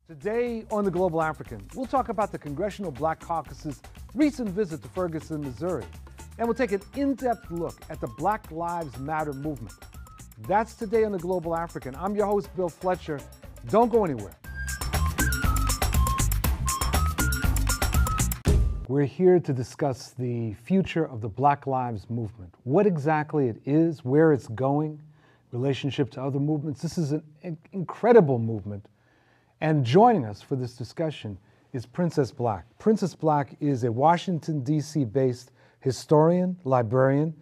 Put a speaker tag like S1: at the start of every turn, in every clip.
S1: Today on The Global African, we'll talk about the Congressional Black Caucus's recent visit to Ferguson, Missouri, and we'll take an in-depth look at the Black Lives Matter movement. That's today on The Global African. I'm your host, Bill Fletcher. Don't go anywhere. We're here to discuss the future of the Black Lives Movement, what exactly it is, where it's going, relationship to other movements. This is an incredible movement. And joining us for this discussion is Princess Black. Princess Black is a Washington, D.C. based historian, librarian,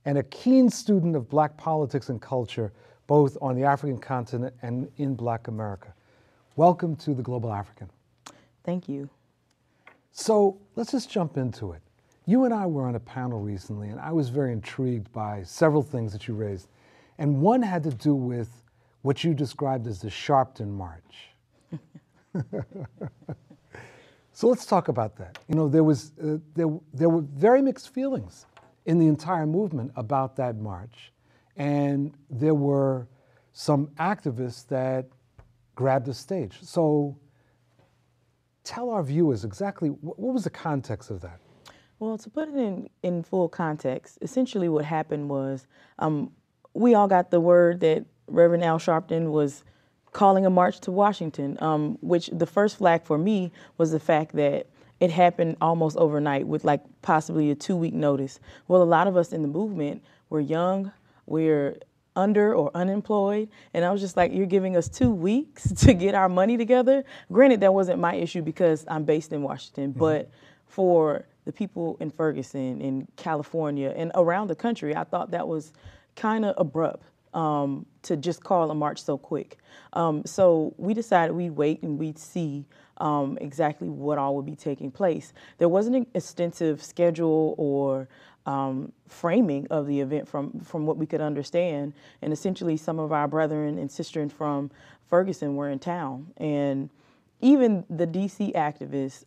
S1: and a keen student of Black politics and culture, both on the African continent and in Black America. Welcome to The Global African.
S2: Thank you.
S1: So let's just jump into it. You and I were on a panel recently, and I was very intrigued by several things that you raised. And one had to do with what you described as the Sharpton March. So let's talk about that. You know, there were very mixed feelings in the entire movement about that march, and there were some activists that grabbed the stage. So tell our viewers exactly what was the context of that?
S2: Well, to put it in full context, essentially what happened was we all got the word that Reverend Al Sharpton was calling a march to Washington, which the first flag for me was the fact that it happened almost overnight with like possibly a 2-week notice. Well, a lot of us in the movement, we're young, we're under or unemployed, and I was just like, you're giving us 2 weeks to get our money together? Granted, that wasn't my issue because I'm based in Washington, but for the people in Ferguson, in California, and around the country, I thought that was kind of abrupt. To just call a march so quick. So we decided we'd wait and we'd see exactly what all would be taking place. There wasn't an extensive schedule or framing of the event from what we could understand. And essentially some of our brethren and sisters from Ferguson were in town. And even the DC activists,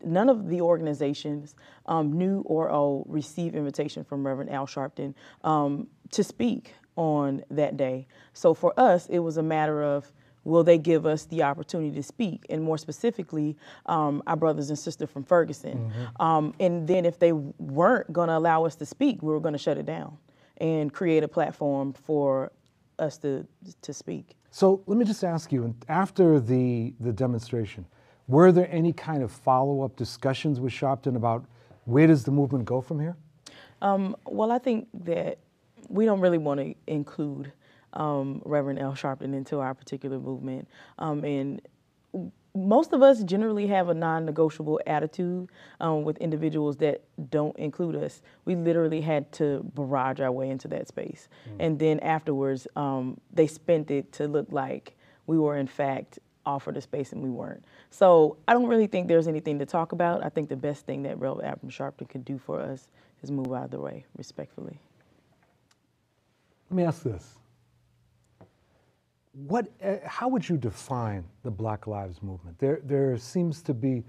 S2: none of the organizations knew or received invitation from Reverend Al Sharpton to speak on that day. So for us, it was a matter of, will they give us the opportunity to speak? And more specifically, our brothers and sisters from Ferguson. And then if they weren't gonna allow us to speak, we were gonna shut it down and create a platform for us to speak.
S1: So let me just ask you, after the demonstration, were there any kind of follow-up discussions with Sharpton about where does the movement go from here?
S2: Well, I think that we don't really want to include Reverend Al Sharpton into our particular movement. And most of us generally have a non-negotiable attitude with individuals that don't include us. We literally had to barrage our way into that space. And then afterwards, they spent it to look like we were in fact offered a space and we weren't. So I don't really think there's anything to talk about. I think the best thing that Reverend Al Sharpton could do for us is move out of the way, respectfully.
S1: Let me ask this. How would you define the Black Lives Movement? There seems to be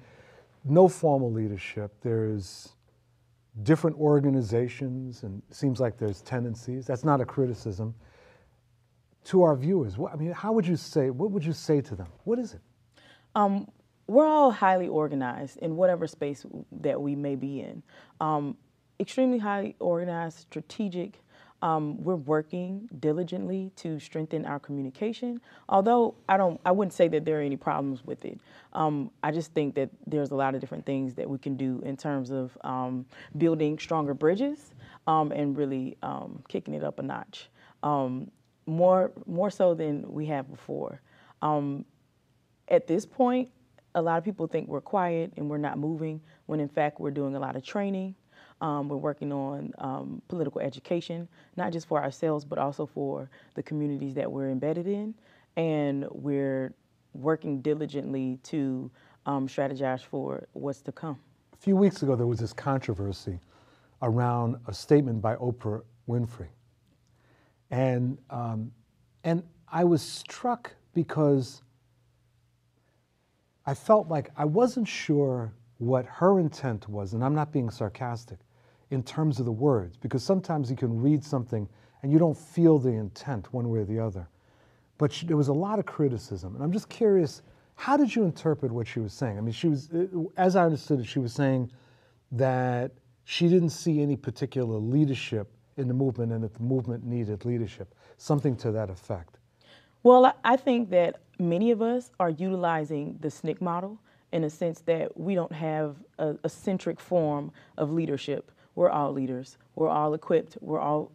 S1: no formal leadership. There's different organizations, and it seems like there's tendencies. That's not a criticism. To our viewers, what would you say to them? What is it?
S2: We're all highly organized in whatever space that we may be in. Extremely highly organized, strategic. We're working diligently to strengthen our communication. Although I wouldn't say that there are any problems with it. I just think that there's a lot of different things that we can do in terms of building stronger bridges and really kicking it up a notch. More so than we have before. At this point, a lot of people think we're quiet and we're not moving, when in fact we're doing a lot of training. We're working on political education, not just for ourselves, but also for the communities that we're embedded in. And we're working diligently to strategize for what's to come.
S1: A few weeks ago, there was this controversy around a statement by Oprah Winfrey. And I was struck because I felt like I wasn't sure what her intent was, and I'm not being sarcastic, in terms of the words, because sometimes you can read something and you don't feel the intent one way or the other. But there was a lot of criticism, and I'm just curious How did you interpret what she was saying? I mean, she was, as I understood it, she was saying that she didn't see any particular leadership in the movement and that the movement needed leadership, something to that effect.
S2: Well, I think that many of us are utilizing the SNCC model in a sense that we don't have a centric form of leadership. We're all leaders. We're all equipped. We're all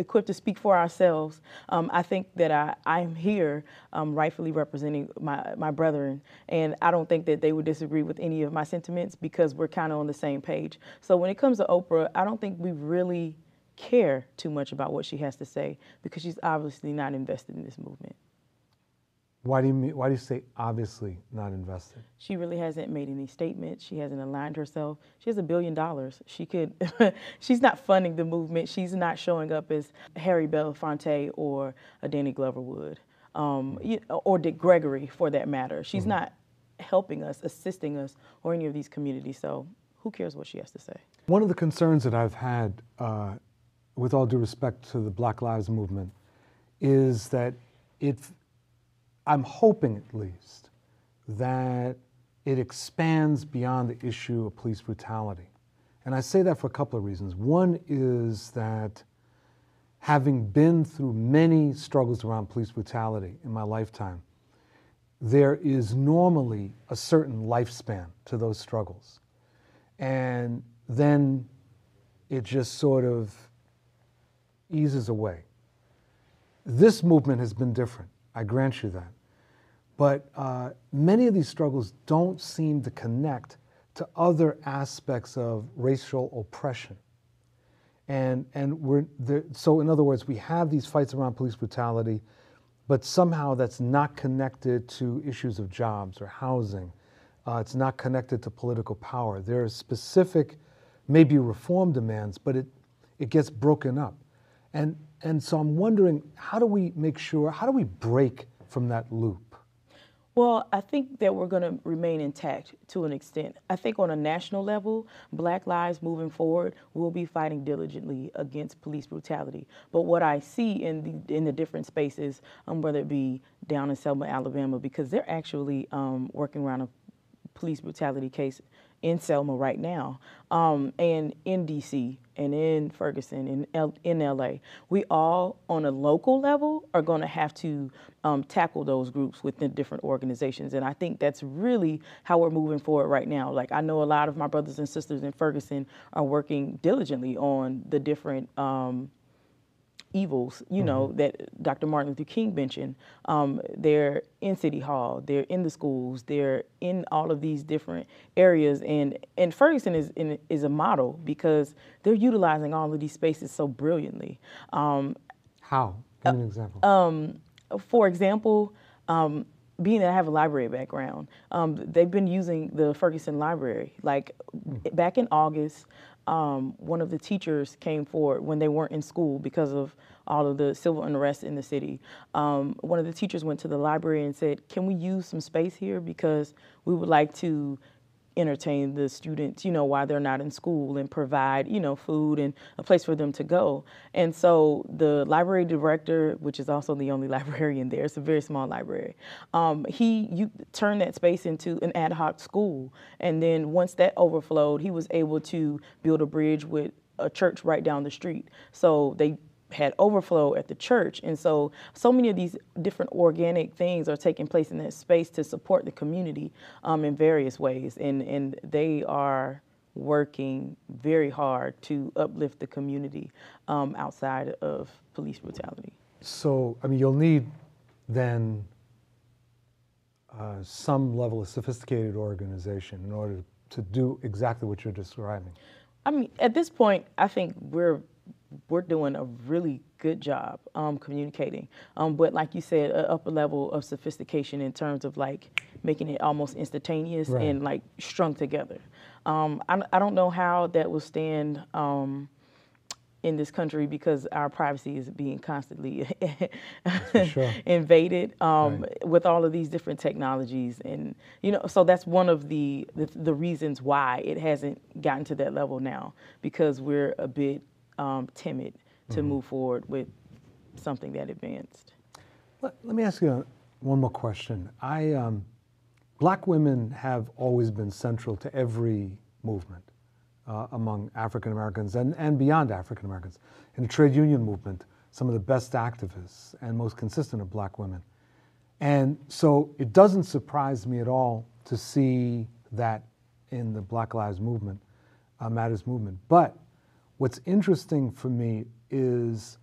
S2: equipped to speak for ourselves. I think that I'm here rightfully representing my brethren, and I don't think that they would disagree with any of my sentiments because we're kind of on the same page. So when it comes to Oprah, I don't think we really care too much about what she has to say because she's obviously not invested in this movement.
S1: Why do you say obviously not invested?
S2: She really hasn't made any statements. She hasn't aligned herself. She has $1 billion. She could, she's not funding the movement. She's not showing up as Harry Belafonte or a Danny Glover would, or Dick Gregory for that matter. She's not helping us, assisting us, or any of these communities. So who cares what she has to say?
S1: One of the concerns that I've had, with all due respect to the Black Lives Movement, is that I'm hoping at least that it expands beyond the issue of police brutality. And I say that for a couple of reasons. One is that having been through many struggles around police brutality in my lifetime, there is normally a certain lifespan to those struggles. And then it just sort of eases away. This movement has been different, I grant you that. But many of these struggles don't seem to connect to other aspects of racial oppression. And so in other words, we have these fights around police brutality, but somehow that's not connected to issues of jobs or housing. It's not connected to political power. There are specific, maybe reform demands, but it gets broken up. And so I'm wondering, how do we break from that loop?
S2: Well, I think that we're going to remain intact to an extent. I think on a national level, Black lives moving forward will be fighting diligently against police brutality. But what I see in the different spaces, whether it be down in Selma, Alabama, because they're actually working around a police brutality case in Selma right now, and in DC and in Ferguson and in LA. We all, on a local level, are going to have to tackle those groups within different organizations. And I think that's really how we're moving forward right now. Like, I know a lot of my brothers and sisters in Ferguson are working diligently on the different evils, that Dr. Martin Luther King mentioned. They're in City Hall, they're in the schools, they're in all of these different areas. And Ferguson is a model because they're utilizing all of these spaces so brilliantly.
S1: How? Give me an example.
S2: For example, being that I have a library background, they've been using the Ferguson Library. Like back in August, one of the teachers came forward when they weren't in school because of all of the civil unrest in the city. One of the teachers went to the library and said, can we use some space here because we would like to entertain the students, while they're not in school and provide, food and a place for them to go. And so the library director, which is also the only librarian there, it's a very small library, you turned that space into an ad hoc school. And then once that overflowed, he was able to build a bridge with a church right down the street. So they had overflow at the church. And so many of these different organic things are taking place in that space to support the community in various ways. And they are working very hard to uplift the community outside of police brutality.
S1: So, I mean, you'll need then some level of sophisticated organization in order to do exactly what you're describing.
S2: I mean, at this point, I think we're doing a really good job communicating. But like you said, an upper level of sophistication in terms of like making it almost instantaneous and like strung together. I don't know how that will stand in this country because our privacy is being constantly invaded with all of these different technologies. And, so that's one of the reasons why it hasn't gotten to that level now, because we're a bit timid to move forward with something that advanced.
S1: Let me ask you one more question. Black women have always been central to every movement among African Americans and beyond African Americans. In the trade union movement, some of the best activists and most consistent are Black women. And so it doesn't surprise me at all to see that in the Black Lives Movement, Matters movement. But what's interesting for me is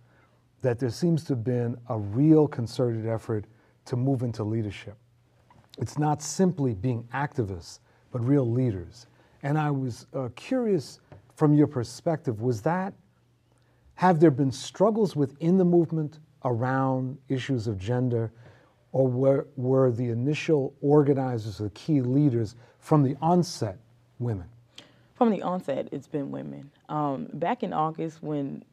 S1: that there seems to have been a real concerted effort to move into leadership. It's not simply being activists, but real leaders. And I was curious from your perspective, have there been struggles within the movement around issues of gender, or were the initial organizers, the key leaders from the onset women?
S2: From the onset, it's been women. Back in August when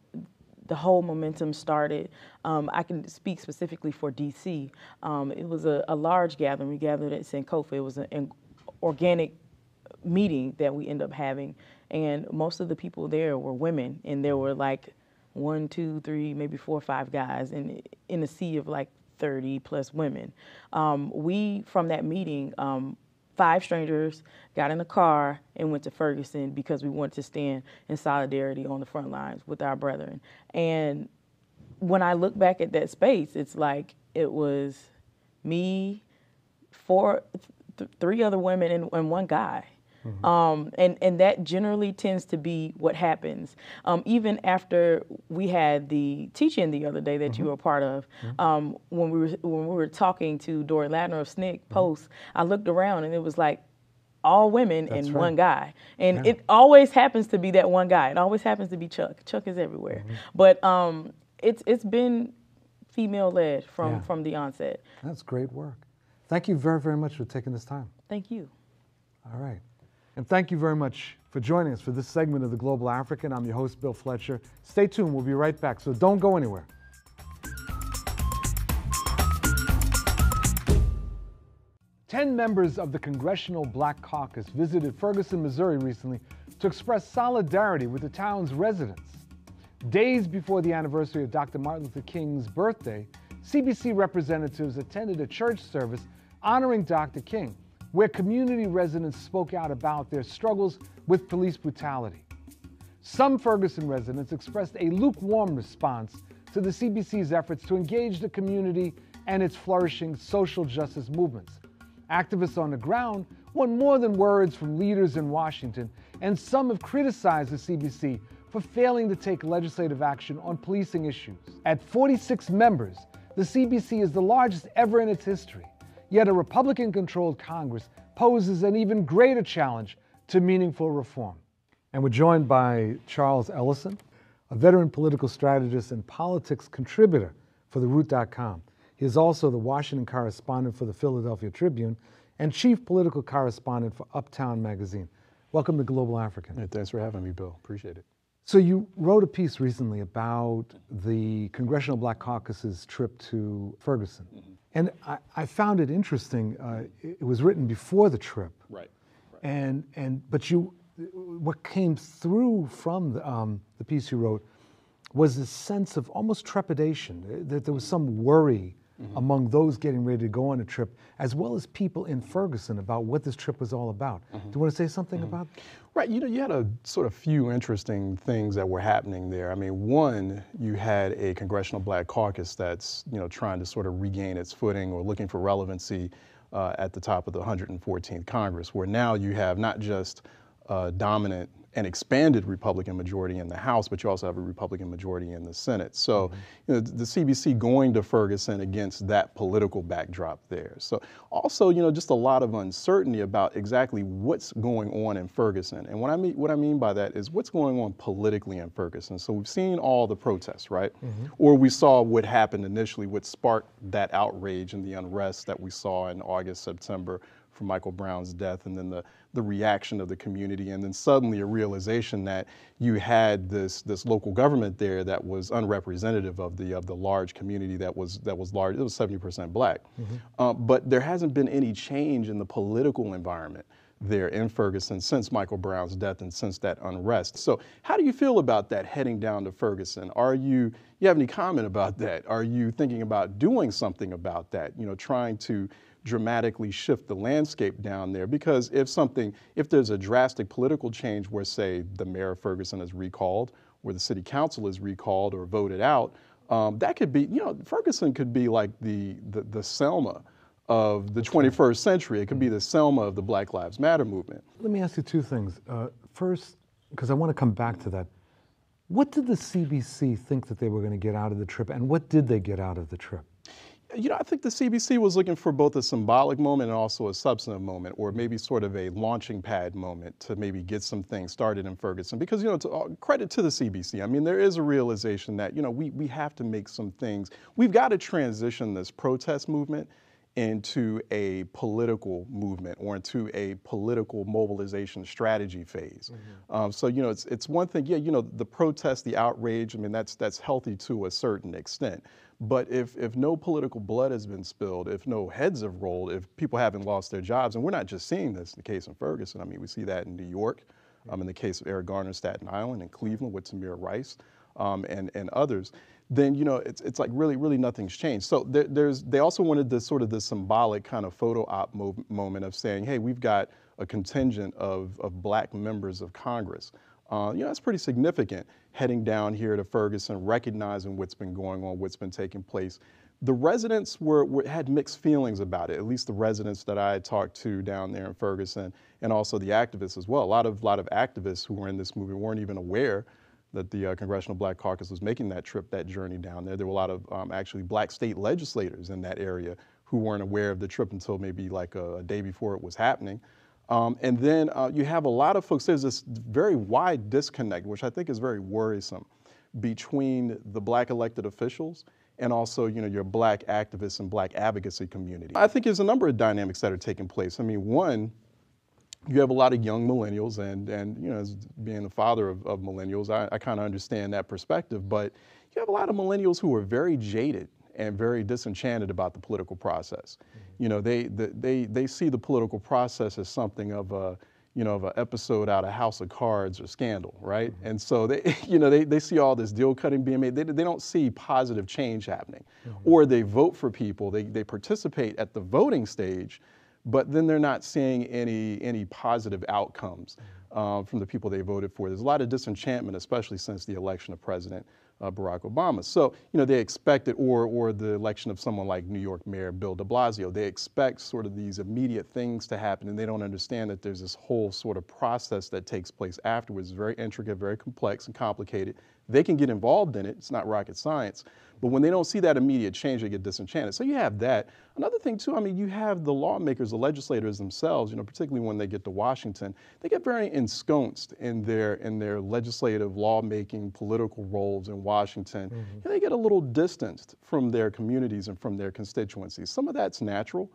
S2: the whole momentum started, I can speak specifically for DC. It was a large gathering. We gathered at Sankofa. It was an organic meeting that we ended up having, and most of the people there were women, and there were like 1, 2, 3, maybe 4 or 5 guys in a sea of like 30 plus women. We, from that meeting, 5 strangers got in a car and went to Ferguson because we wanted to stand in solidarity on the front lines with our brethren. And when I look back at that space, it's like it was me, 3 other women and 1 guy. Mm-hmm. And that generally tends to be what happens. Even after we had the teach-in the other day that mm-hmm. you were a part of, mm-hmm. When we were talking to Dory Ladner of SNCC mm-hmm. Post, I looked around and it was like all women and right. 1 guy. And it always happens to be that 1 guy. It always happens to be Chuck. Chuck is everywhere. Mm-hmm. But it's been female-led from the onset. That's
S1: great work. Thank you very, very much for taking this time.
S2: Thank you.
S1: All right. And thank you very much for joining us for this segment of The Global African. I'm your host, Bill Fletcher. Stay tuned. We'll be right back, so don't go anywhere. 10 members of the Congressional Black Caucus visited Ferguson, Missouri recently to express solidarity with the town's residents. Days before the anniversary of Dr. Martin Luther King's birthday, CBC representatives attended a church service honoring Dr. King, where community residents spoke out about their struggles with police brutality. Some Ferguson residents expressed a lukewarm response to the CBC's efforts to engage the community and its flourishing social justice movements. Activists on the ground want more than words from leaders in Washington, and some have criticized the CBC for failing to take legislative action on policing issues. At 46 members, the CBC is the largest ever in its history. Yet a Republican-controlled Congress poses an even greater challenge to meaningful reform. And we're joined by Charles Ellison, a veteran political strategist and politics contributor for TheRoot.com. He is also the Washington correspondent for the Philadelphia Tribune and chief political correspondent for Uptown magazine. Welcome to Global African.
S3: Hey, thanks for having me, Bill. Appreciate it.
S1: So you wrote a piece recently about the Congressional Black Caucus's trip to Ferguson. Mm-hmm. And I found it interesting. It was written before the trip.
S3: Right.
S1: But what came through from the piece you wrote was a sense of almost trepidation, that there was some worry mm-hmm. among those getting ready to go on a trip, as well as people in Ferguson about what this trip was all about. Mm-hmm. Do you want to say something mm-hmm. about that?
S3: Right, you had a sort of few interesting things that were happening there. I mean, one, you had a Congressional Black Caucus that's, trying to sort of regain its footing or looking for relevancy at the top of the 114th Congress, where now you have not just dominant and expanded Republican majority in the House, but you also have a Republican majority in the Senate. So, mm-hmm. The CBC going to Ferguson against that political backdrop there. So also, just a lot of uncertainty about exactly what's going on in Ferguson. And what I mean by that is what's going on politically in Ferguson. So we've seen all the protests, right? Mm-hmm. Or we saw what happened initially, what sparked that outrage and the unrest that we saw in August, September, for Michael Brown's death, and then the reaction of the community, and then suddenly a realization that you had this local government there that was unrepresentative of the large community that was large. It was 70% Black, mm-hmm. But there hasn't been any change in the political environment there in Ferguson since Michael Brown's death and since that unrest. So how do you feel about that heading down to Ferguson? You have any comment about that? Are you thinking about doing something about that? Trying to dramatically shift the landscape down there. Because if there's a drastic political change where, say, the mayor of Ferguson is recalled, where the city council is recalled or voted out, that could be, Ferguson could be like the Selma of the 21st century. It could be the Selma of the Black Lives Matter movement.
S1: Let me ask you two things. First, because I want to come back to that, what did the CBC think that they were going to get out of the trip, and what did they get out of the trip?
S3: I think the CBC was looking for both a symbolic moment and also a substantive moment, or maybe sort of a launching pad moment to maybe get some things started in Ferguson. Because, credit to the CBC. I mean, there is a realization that, we have to make some things. We've got to transition this protest movement into a political movement or into a political mobilization strategy phase. So, it's one thing, the protest, the outrage, I mean, that's healthy to a certain extent. But if no political blood has been spilled, if no heads have rolled, if people haven't lost their jobs, and we're not just seeing this in the case of Ferguson, I mean, we see that in New York, in the case of Eric Garner, Staten Island, and Cleveland with Tamir Rice, and others, then it's like really nothing's changed. So they also wanted this sort of this symbolic kind of photo op moment of saying, hey, we've got a contingent of black members of Congress. That's pretty significant, heading down here to Ferguson, recognizing what's been going on, what's been taking place. The residents had mixed feelings about it, at least the residents that I had talked to down there in Ferguson, and also the activists as well. A lot of activists who were in this movement weren't even aware that the Congressional Black Caucus was making that journey down there. There were a lot of actually black state legislators in that area who weren't aware of the trip until maybe like a day before it was happening. And then you have a lot of folks, there's this very wide disconnect, which I think is very worrisome, between the black elected officials and also, your black activists and black advocacy community. I think there's a number of dynamics that are taking place. I mean, one, you have a lot of young millennials, and as being the father of millennials, I kind of understand that perspective, but you have a lot of millennials who are very jaded and very disenchanted about the political process. They see the political process as something of a, of an episode out of House of Cards or Scandal, right? And so they see all this deal cutting being made. They don't see positive change happening. Or they vote for people, they participate at the voting stage, but then they're not seeing any positive outcomes from the people they voted for. There's a lot of disenchantment, especially since the election of President Barack Obama. So, they expect it, or the election of someone like New York Mayor Bill de Blasio. They expect sort of these immediate things to happen, and they don't understand that there's this whole sort of process that takes place afterwards. It's very intricate, very complex and complicated. They can get involved in it. It's not rocket science. But when they don't see that immediate change, they get disenchanted. So you have that. Another thing too, I mean, you have the lawmakers, the legislators themselves, particularly when they get to Washington, they get very ensconced in their legislative, lawmaking, political roles in Washington. And they get a little distanced from their communities and from their constituencies. Some of that's natural.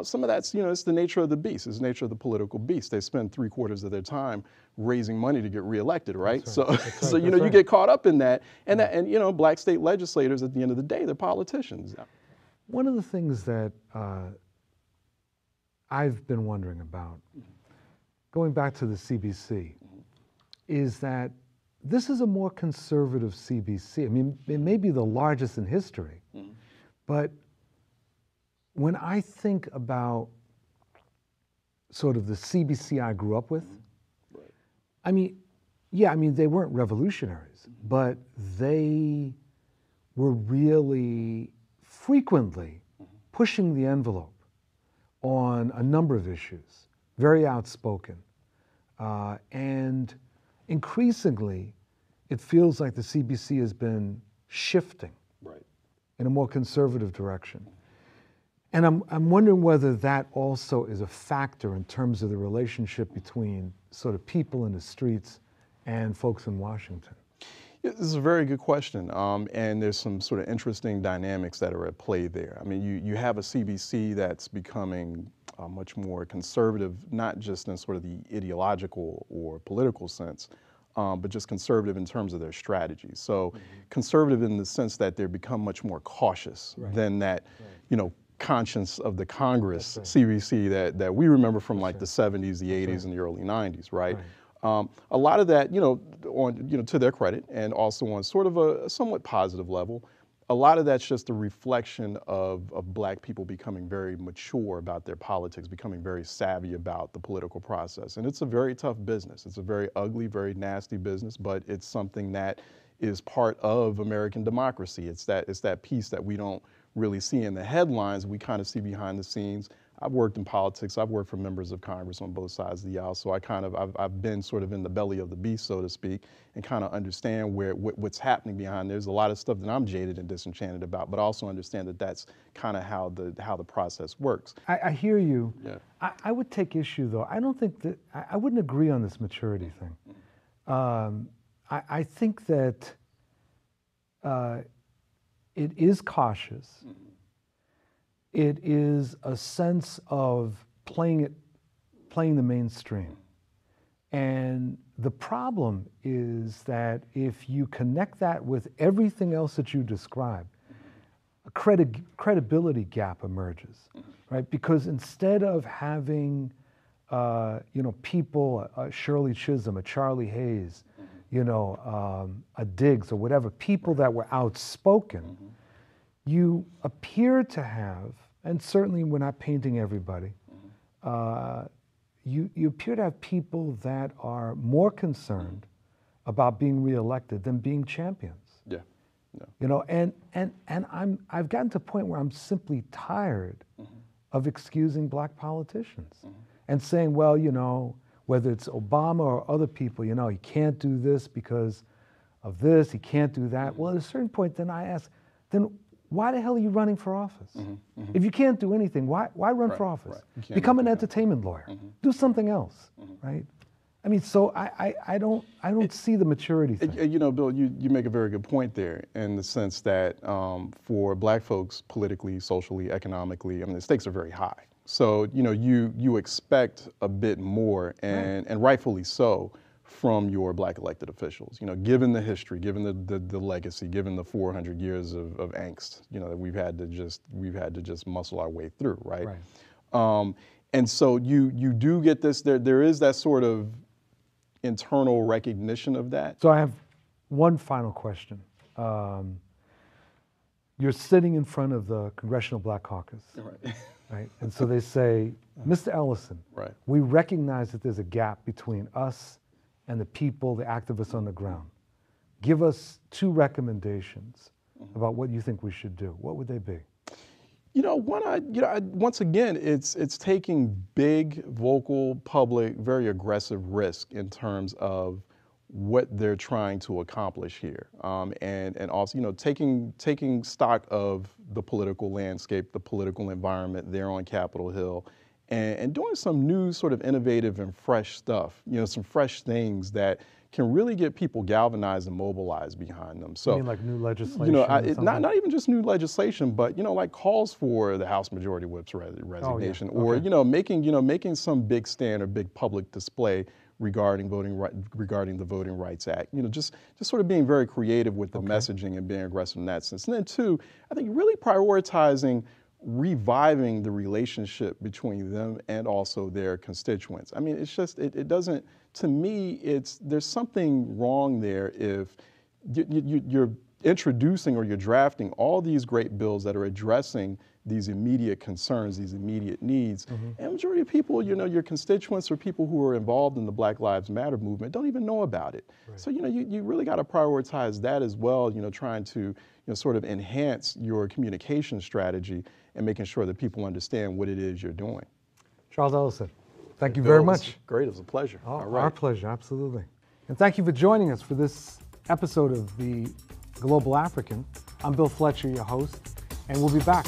S3: Some of that's, it's the nature of the beast. It's the nature of the political beast. They spend 3/4 of their time raising money to get reelected, right? So you get caught up in that. And black state legislators, at the end of the day, they're politicians.
S1: One of the things that I've been wondering about, going back to the CBC, is that this is a more conservative CBC. I mean, it may be the largest in history, but when I think about sort of the CBC I grew up with, I mean, they weren't revolutionaries, but they were really frequently pushing the envelope on a number of issues, very outspoken. And increasingly, it feels like the CBC has been shifting in a more conservative direction. And I'm wondering whether that also is a factor in terms of the relationship between sort of people in the streets and folks in Washington.
S3: Yeah, this is a very good question, and there's some sort of interesting dynamics that are at play there. I mean, you have a CBC that's becoming much more conservative, not just in sort of the ideological or political sense, but just conservative in terms of their strategies. So conservative in the sense that they've become much more cautious than that, conscience of the Congress CBC that we remember from like the 70s, the 80s, and the early 90s, right? A lot of that, to their credit, and also on sort of a somewhat positive level, a lot of that's just a reflection of black people becoming very mature about their politics, becoming very savvy about the political process. And it's a very tough business. It's a very ugly, very nasty business, but it's something that is part of American democracy. It's that piece that we don't really see in the headlines. We kind of see behind the scenes. I've worked in politics. I've worked for members of Congress on both sides of the aisle. So I've been sort of in the belly of the beast, so to speak, and kind of understand what's happening behind. There's a lot of stuff that I'm jaded and disenchanted about, but I also understand that that's kind of how the process works.
S1: I hear you.
S3: Yeah.
S1: I would take issue though. I don't think that, I wouldn't agree on this maturity thing. I think that it is cautious. It is a sense of playing the mainstream. And the problem is that if you connect that with everything else that you describe, a credibility gap emerges, right? Because instead of having, people, a Shirley Chisholm, a Charlie Hayes, a Diggs or whatever, people that were outspoken, you appear to have, and certainly we're not painting everybody, you appear to have people that are more concerned about being reelected than being champions.
S3: Yeah. No.
S1: And I've gotten to a point where I'm simply tired of excusing black politicians and saying, well, whether it's Obama or other people, he can't do this because of this, he can't do that. Well, at a certain point, then I ask, then why the hell are you running for office? If you can't do anything, why run for office?
S3: Right.
S1: Become an entertainment lawyer. Do something else, right? I mean, so I don't see the maturity thing.
S3: Bill, you make a very good point there in the sense that for black folks, politically, socially, economically, I mean, the stakes are very high. So, you expect a bit more, and rightfully so, from your black elected officials. Given the history, given the legacy, given the 400 years of angst, that we've had to just muscle our way through, right? And so you do get this. There is that sort of internal recognition of that.
S1: So I have one final question. You're sitting in front of the Congressional Black Caucus. Right? And so they say, Mr. Ellison, we recognize that there's a gap between us and the people, the activists on the ground. Give us 2 recommendations about what you think we should do. What would they be? Once again, it's taking big, vocal, public, very aggressive risk in terms of what they're trying to accomplish here, and also taking stock of the political landscape, the political environment there on Capitol Hill, and doing some new sort of innovative and fresh stuff, some fresh things that can really get people galvanized and mobilized behind them. So, you mean like new legislation?
S3: Not even just new legislation, but like calls for the House Majority Whip's resignation, or making some big stand or big public display regarding the Voting Rights Act. Just sort of being very creative with the messaging and being aggressive in that sense. And then 2, I think really prioritizing reviving the relationship between them and also their constituents. I mean, it's just, it doesn't, to me, there's something wrong there if you're introducing or you're drafting all these great bills that are addressing these immediate concerns, these immediate needs. And the majority of people, your constituents or people who are involved in the Black Lives Matter movement don't even know about it. So, you really got to prioritize that as well, trying to, sort of enhance your communication strategy and making sure that people understand what it is you're doing.
S1: Charles Ellison, thank you very much.
S3: Great, it was a pleasure.
S1: All right. Our pleasure, absolutely. And thank you for joining us for this episode of The Global African. I'm Bill Fletcher, your host, and we'll be back